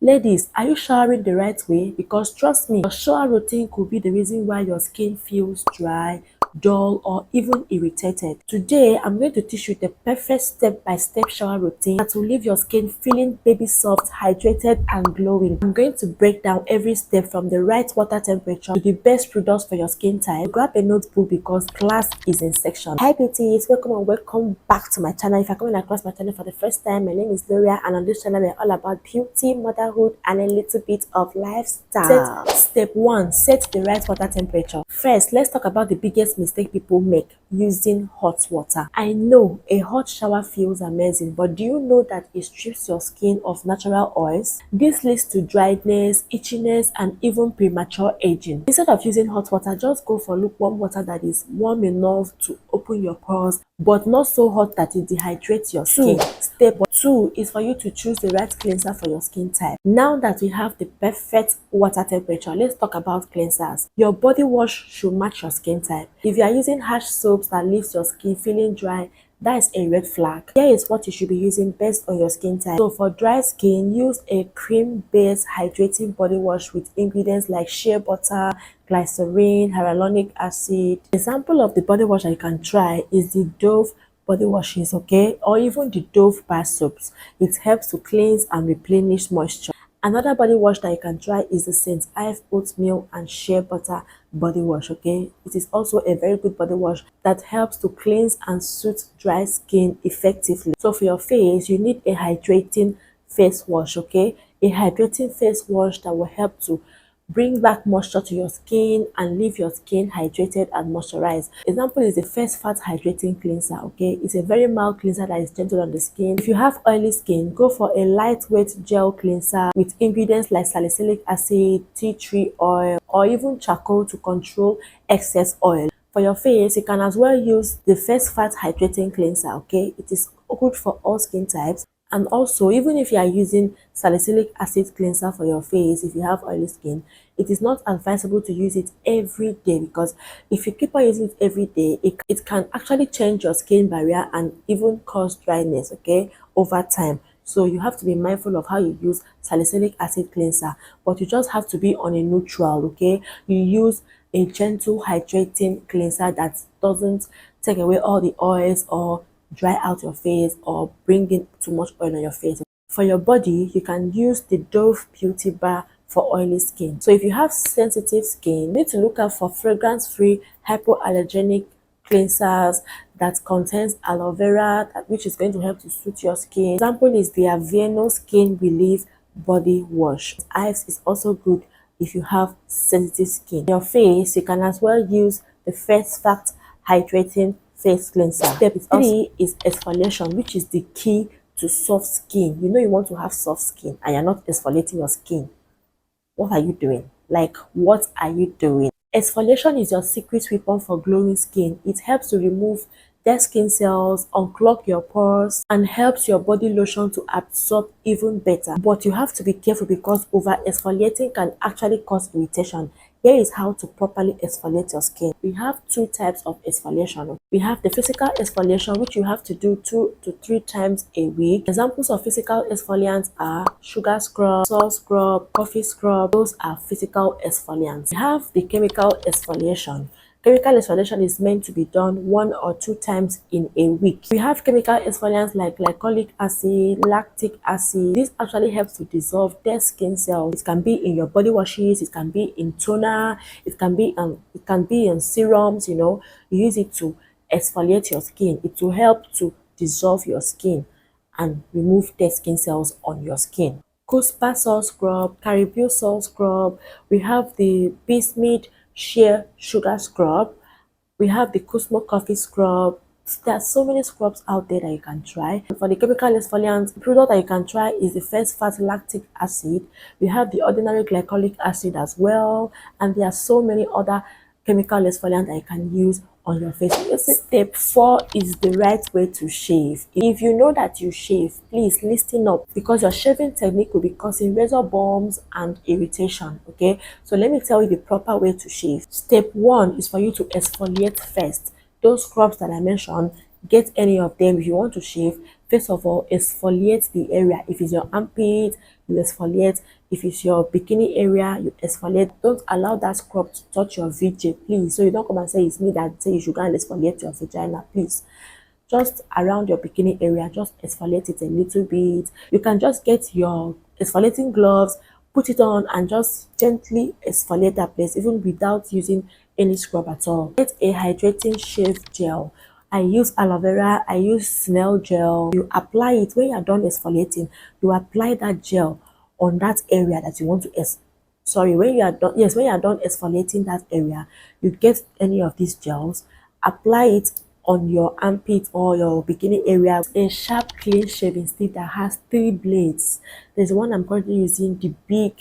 Ladies, are you showering the right way? Because trust me, your shower routine could be the reason why your skin feels dry, dull, or even irritated. Today, I'm going to teach you the perfect step-by-step shower routine that will leave your skin feeling baby soft, hydrated, and glowing. I'm going to break down every step from the right water temperature to the best products for your skin type. Grab a notebook because class is in section. Hi beauties, welcome and welcome back to my channel. If you're coming across my channel for the first time, my name is Gloria, and on this channel we're all about beauty, motherhood, and a little bit of lifestyle. Step 1, set the right water temperature. First, let's talk about the biggest mistake people make: using hot water. I know a hot shower feels amazing, but do you know that it strips your skin of natural oils? This leads to dryness, itchiness, and even premature aging. Instead of using hot water, just go for lukewarm water that is warm enough to open your pores, but not so hot that it dehydrates your skin. Step 2 is for you to choose the right cleanser for your skin type. Now that we have the perfect water temperature, let's talk about cleansers. Your body wash should match your skin type. If you are using harsh soaps that leaves your skin feeling dry, that is a red flag. Here is what you should be using based on your skin type. So for dry skin, use a cream-based hydrating body wash with ingredients like shea butter, glycerin, hyaluronic acid. Example of the body wash that you can try is the Dove body washes, okay, or even the Dove bar soaps. It helps to cleanse and replenish moisture. Another body wash that you can try is the St. Ive oatmeal and shea butter body wash, okay. It is also a very good body wash that helps to cleanse and soothe dry skin effectively. So for your face, you need a hydrating face wash, okay, a hydrating face wash that will help to bring back moisture to your skin and leave your skin hydrated and moisturized. Example is the First Fat Hydrating Cleanser, okay. It's a very mild cleanser that is gentle on the skin. If you have oily skin, go for a lightweight gel cleanser with ingredients like salicylic acid, tea tree oil, or even charcoal to control excess oil. For your face, you can as well use the First Fat Hydrating Cleanser, okay. It is good for all skin types. And also, even if you are using salicylic acid cleanser for your face, if you have oily skin, it is not advisable to use it every day, because if you keep on using it every day, it can actually change your skin barrier and even cause dryness, okay, over time. So you have to be mindful of how you use salicylic acid cleanser, but you just have to be on a neutral, okay. You use a gentle hydrating cleanser that doesn't take away all the oils or dry out your face or bring in too much oil on your face. For your body, you can use the Dove Beauty Bar for oily skin. So if you have sensitive skin, you need to look out for fragrance-free hypoallergenic cleansers that contains aloe vera, which is going to help to soothe your skin. Example is the Aveeno Skin Relief Body Wash. Ives is also good if you have sensitive skin. Your face, you can as well use the First Fat Hydrating Face Cleanser. Step 3 is exfoliation, which is the key to soft skin. You know you want to have soft skin and you're not exfoliating your skin. What are you doing? Like, what are you doing? Exfoliation is your secret weapon for glowing skin. It helps to remove dead skin cells, unclog your pores, and helps your body lotion to absorb even better. But you have to be careful because over exfoliating can actually cause irritation. Here is how to properly exfoliate your skin. We have two types of exfoliation. We have the physical exfoliation, which you have to do 2 to 3 times a week. Examples of physical exfoliants are sugar scrub, salt scrub, coffee scrub. Those are physical exfoliants. We have the chemical exfoliation. Chemical exfoliation is meant to be done 1 or 2 times in a week. We have chemical exfoliants like glycolic acid, lactic acid. This actually helps to dissolve dead skin cells. It can be in your body washes, it can be in toner, it can be in serums, you know. You use it to exfoliate your skin. It will help to dissolve your skin and remove dead skin cells on your skin. Cuspa salt scrub, Caribou salt scrub. We have the Bismuth shea sugar scrub. We have the Cosmo coffee scrub. There are so many scrubs out there that you can try. For the chemical exfoliant, the product that you can try is the First Fat lactic acid. We have the ordinary glycolic acid as well, and there are so many other chemical exfoliant that you can use on your face. Step 4 is the right way to shave. If you know that you shave, please listen up, because your shaving technique will be causing razor burns and irritation, okay. So let me tell you the proper way to shave. Step 1 is for you to exfoliate first. Those scrubs that I mentioned, get any of them. If you want to shave, First of all, exfoliate the area. If it's your armpit, you exfoliate. If it's your bikini area, you exfoliate. Don't allow that scrub to touch your VJ, please. So you don't come and say it's me that say you should go and exfoliate your vagina, please. Just around your bikini area, just exfoliate it a little bit. You can just get your exfoliating gloves, put it on, and just gently exfoliate that place even without using any scrub at all. Get a hydrating shave gel. I use aloe vera, I use snail gel. You apply it when you're done exfoliating. You apply that gel on that area that you want to when you are done, yes, when you are done exfoliating that area, you get any of these gels, apply it on your armpit or your bikini area. A sharp clean shaving stick that has 3 blades. There's one I'm currently using, the big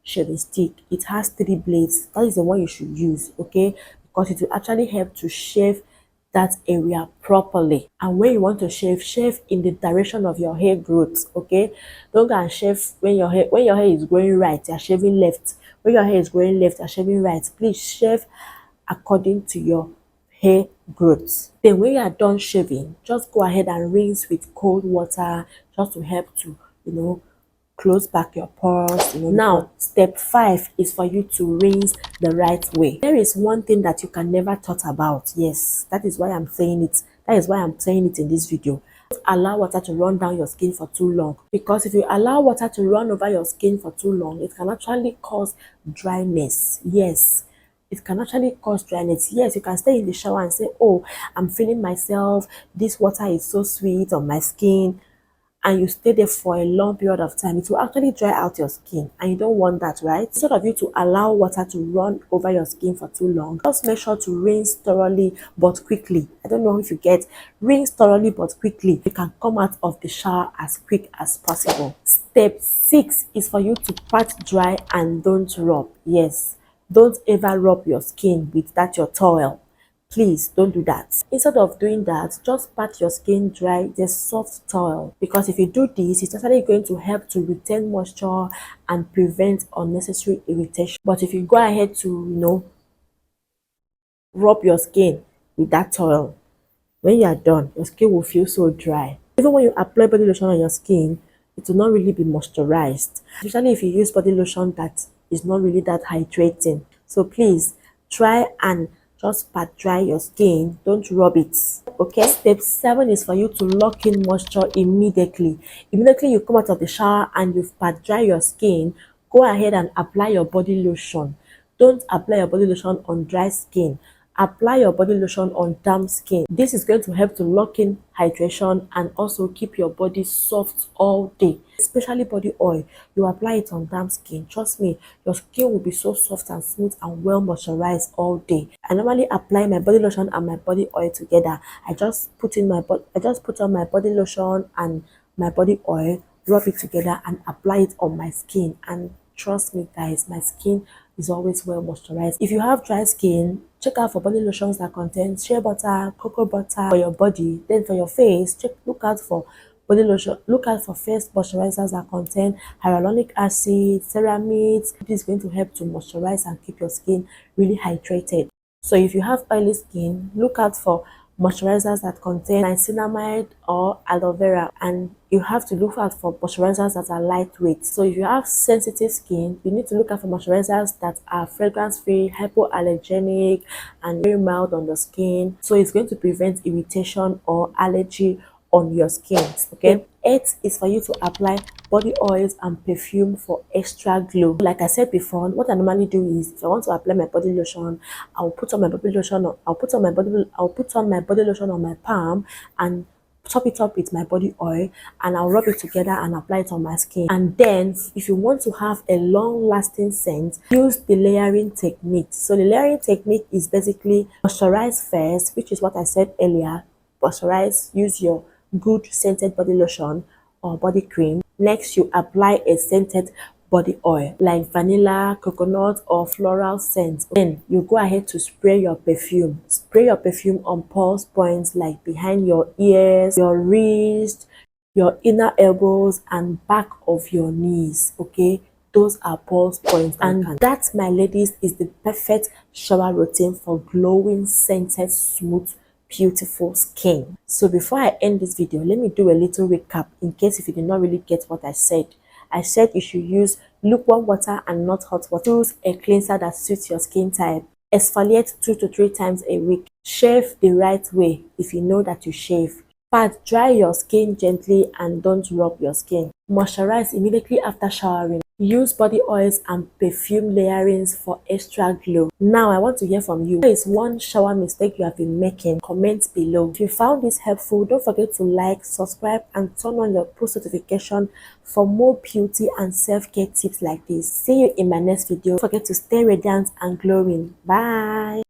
shaving stick. It has 3 blades. That is the one you should use, okay, because it will actually help to shave that area properly. And when you want to shave in the direction of your hair growth, okay. Don't go and shave when your hair is growing right, you're shaving left. When your hair is growing left, you're shaving right. Please shave according to your hair growth. Then when you are done shaving, just go ahead and rinse with cold water, just to help to, close back your pores. Now, step 5 is for you to rinse the right way. There is one thing that you can never thought about. Yes, that is why I'm saying it. That is why I'm saying it in this video. Don't allow water to run down your skin for too long, because if you allow water to run over your skin for too long, it can actually cause dryness. Yes, it can actually cause dryness. Yes, you can stay in the shower and say, oh, I'm feeling myself, this water is so sweet on my skin, and you stay there for a long period of time. It will actually dry out your skin, and you don't want that, right? Instead of you to allow water to run over your skin for too long, just make sure to rinse thoroughly but quickly. I don't know if you get, rinse thoroughly but quickly. You can come out of the shower as quick as possible. Step 6 is for you to pat dry and don't rub. Yes, don't ever rub your skin with that your towel. Please don't do that. Instead of doing that, just pat your skin dry with a soft towel, because if you do this, it's actually going to help to retain moisture and prevent unnecessary irritation. But if you go ahead to rub your skin with that towel, when you are done, your skin will feel so dry. Even when you apply body lotion on your skin, it will not really be moisturized, especially if you use body lotion that is not really that hydrating. So please try and just pat dry your skin, don't rub it, okay. Step 7 is for you to lock in moisture immediately. Immediately you come out of the shower and you've pat dry your skin, go ahead and apply your body lotion. Don't apply your body lotion on dry skin. Apply your body lotion on damp skin. This is going to help to lock in hydration and also keep your body soft all day. Especially body oil, you apply it on damp skin. Trust me, your skin will be so soft and smooth and well moisturized all day. I normally apply my body lotion and my body oil together. I just put on my body lotion and my body oil, rub it together and apply it on my skin. And trust me guys, my skin is always well moisturized. If you have dry skin, check out for body lotions that contain shea butter, cocoa butter for your body. Then for your face, look out for body lotion. Look out for face moisturizers that contain hyaluronic acid, ceramides. This is going to help to moisturize and keep your skin really hydrated. So if you have oily skin, look out for moisturizers that contain niacinamide or aloe vera, and you have to look out for moisturizers that are lightweight. So if you have sensitive skin, you need to look out for moisturizers that are fragrance free, hypoallergenic, and very mild on the skin, so it's going to prevent irritation or allergy on your skin, okay. Step 8 is for you to apply body oils and perfume for extra glow. Like I said before, what I normally do is, if I want to apply my body lotion, I'll put on my body lotion on my palm and top it up with my body oil, and I'll rub it together and apply it on my skin. And then if you want to have a long lasting scent, use the layering technique. So the layering technique is basically moisturize first, which is what I said earlier. Moisturize, use your good scented body lotion or body cream. Next, you apply a scented body oil like vanilla, coconut, or floral scent. Then you go ahead to spray your perfume. Spray your perfume on pulse points like behind your ears, your wrist, your inner elbows, and back of your knees, okay. Those are pulse points, and that, my ladies, is the perfect shower routine for glowing, scented, smooth beautiful skin. So before I end this video, let me do a little recap in case if you did not really get what I said. I said you should use lukewarm water and not hot water. Choose a cleanser that suits your skin type. Exfoliate 2 to 3 times a week. Shave the right way if you know that you shave. But dry your skin gently and don't rub your skin. Moisturize immediately after showering. Use body oils and perfume layerings for extra glow. Now I want to hear from you. What is one shower mistake you have been making? Comment below. If you found this helpful, don't forget to like, subscribe and turn on your post notification for more beauty and self-care tips like this. See you in my next video. Don't forget to stay radiant and glowing. Bye.